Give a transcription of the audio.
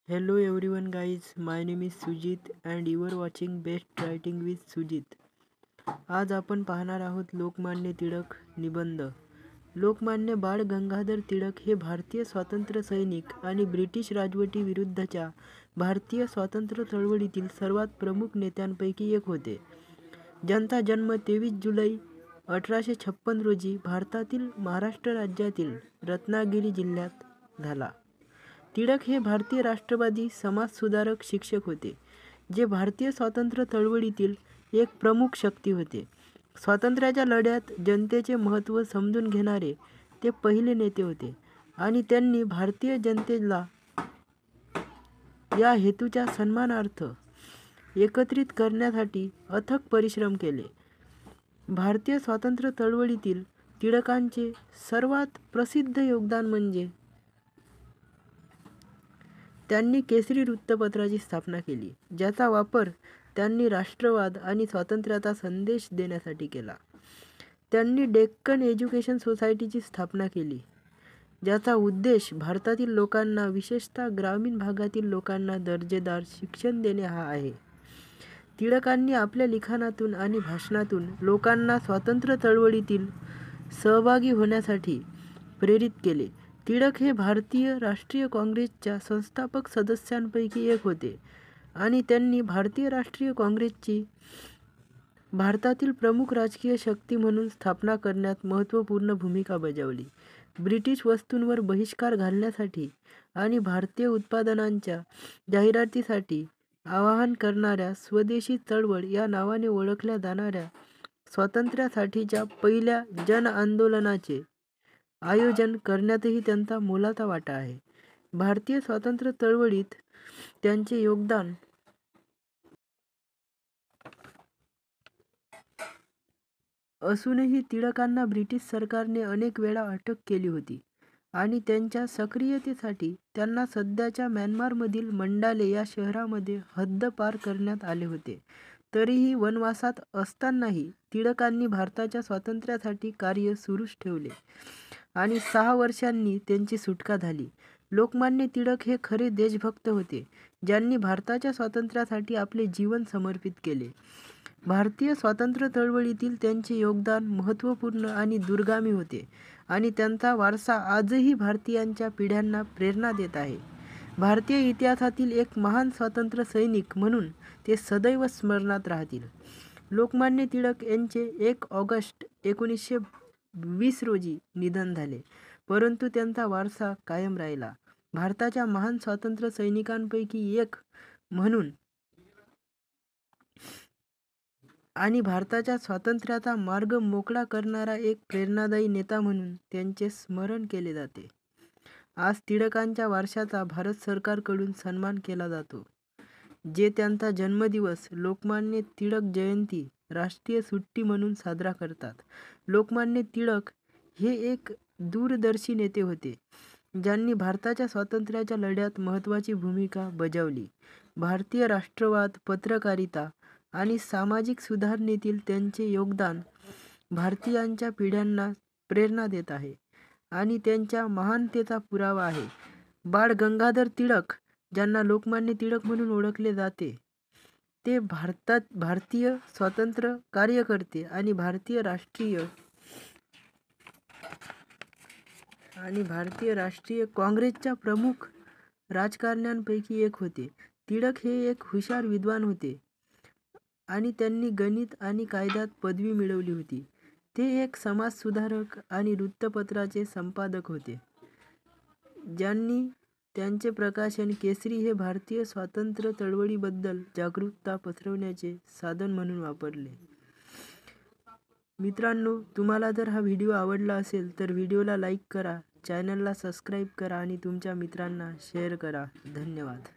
Hello everyone guys, my name is Sujit and you are watching Best Writing with Sujit. आज आपण पाहणार आहोत लोकमान्य टिळक निबंध. लोकमान्य बाळ गंगाधर टिळक हे भारतीय स्वातंत्र्य सैनिक आणि ब्रिटिश राजवटी विरुद्धच्या भारतीय स्वातंत्र्य चळवळीतील सर्वात प्रमुख नेत्यांपैकी एक होते. ज्यांचा जन्म 23 जुलै 1856 रोजी भारतातील महाराष्ट्र राज्यातील रत्नागिरी जिल्ह्यात झाला. टिळक हे भारतीय राष्ट्रवादी समाजसुधारक शिक्षक होते, जे भारतीय स्वातंत्र्य चळवळीतील एक प्रमुख शक्ती होते. स्वातंत्र्याच्या लढ्यात जनतेचे महत्त्व समजून घेणारे ते पहिले नेते होते आणि त्यांनी भारतीय जनतेला या हेतूच्या सन्मानार्थ एकत्रित करण्यासाठी अथक परिश्रम केले. भारतीय स्वातंत्र्य चळवळीतील टिळकांचे सर्वात प्रसिद्ध योगदान म्हणजे त्यांनी केसरी वृत्तपत्राची स्थापना केली, ज्याचा वापर त्यांनी राष्ट्रवाद आणि स्वातंत्र्याचा संदेश देण्यासाठी केला. त्यांनी डेक्कन एज्युकेशन सोसायटीची स्थापना केली, ज्याचा उद्देश भारतातील लोकांना, विशेषतः ग्रामीण भागातील लोकांना दर्जेदार शिक्षण देणे हा आहे. टिळकांनी आपल्या लिखाणातून आणि भाषणातून लोकांना स्वातंत्र्य चळवळीतील सहभागी होण्यासाठी प्रेरित केले. टिळक हे भारतीय राष्ट्रीय काँग्रेसच्या संस्थापक सदस्यांपैकी एक होते आणि त्यांनी भारतीय राष्ट्रीय काँग्रेसची भारतातील प्रमुख राजकीय शक्ती म्हणून स्थापना करण्यात महत्त्वपूर्ण भूमिका बजावली. ब्रिटिश वस्तूंवर बहिष्कार घालण्यासाठी आणि भारतीय उत्पादनांच्या जाहिरातीसाठी आवाहन करणाऱ्या स्वदेशी चळवळ या नावाने ओळखल्या जाणाऱ्या स्वातंत्र्यासाठीच्या पहिल्या जन आंदोलनाचे आयोजन करण्यातही त्यांचा मोलाचा वाटा आहे. भारतीय स्वातंत्र्य चळवळीत त्यांचे योगदान असूनही टिळकांना ब्रिटिश सरकारने अनेक वेळा अटक केली होती आणि त्यांच्या सक्रियतेसाठी त्यांना सध्याच्या म्यानमारमधील मंडाले या शहरामध्ये हद्दपार करण्यात आले होते. तरीही वनवासात असतानाही टिळकांनी भारताच्या स्वातंत्र्यासाठी कार्य सुरूच ठेवले आणि 6 वर्षांनी त्यांची सुटका झाली. लोकमान्य टिळक हे खरे देशभक्त होते, ज्यांनी भारताच्या स्वातंत्र्यासाठी आपले जीवन समर्पित केले. भारतीय स्वातंत्र्य चळवळीतील त्यांचे योगदान महत्त्वपूर्ण आणि दूरगामी होते आणि त्यांचा वारसा आजही भारतीयांच्या पिढ्यांना प्रेरणा देत आहे. भारतीय इतिहासातील एक महान स्वातंत्र्य सैनिक म्हणून ते सदैव स्मरणात राहतील. लोकमान्य टिळक यांचे 1 ऑगस्ट 1920 रोजी निधन झाले, परंतु त्यांचा वारसा कायम राहिला. भारताच्या महान स्वातंत्र्य सैनिकांपैकी एक म्हणून आणि भारताच्या स्वातंत्र्याचा मार्ग मोकळा करणारा एक प्रेरणादायी नेता म्हणून त्यांचे स्मरण केले जाते. आज टिळकांच्या वारशाचा भारत सरकारकडून सन्मान केला जातो, जे त्यांचा जन्मदिवस लोकमान्य टिळक जयंती राष्ट्रीय सुट्टी म्हणून साजरा करतात. लोकमान्य टिळक हे एक दूरदर्शी नेते होते, ज्यांनी भारताच्या स्वातंत्र्याच्या लढ्यात महत्त्वाची भूमिका बजावली. भारतीय राष्ट्रवाद, पत्रकारिता आणि सामाजिक सुधारणेतील त्यांचे योगदान भारतीयांच्या पिढ्यांना प्रेरणा देत आहे आणि त्यांच्या महानतेचा पुरावा आहे. बाळ गंगाधर टिळक, ज्यांना लोकमान्य टिळक म्हणून ओळखले जाते, ते भारतीय स्वातंत्र्य कार्यकर्ते आणि भारतीय राष्ट्रीय काँग्रेसच्या प्रमुख राजकारण्यांपैकी एक होते. टिळक हे एक हुशार विद्वान होते आणि त्यांनी गणित आणि कायद्यात पदवी मिळवली होती. ते एक समाजसुधारक आणि वृत्तपत्राचे संपादक होते, ज्यांनी त्यांचे प्रकाशन केसरी हे भारतीय स्वातंत्र्य चळवळीबद्दल जागरूकता पसरवण्याचे साधन म्हणून वापरले. मित्रांनो, तुम्हाला जर हा व्हिडिओ आवडला असेल तर व्हिडिओला लाईक करा, चॅनलला सबस्क्राईब करा आणि तुमच्या मित्रांना शेअर करा. धन्यवाद.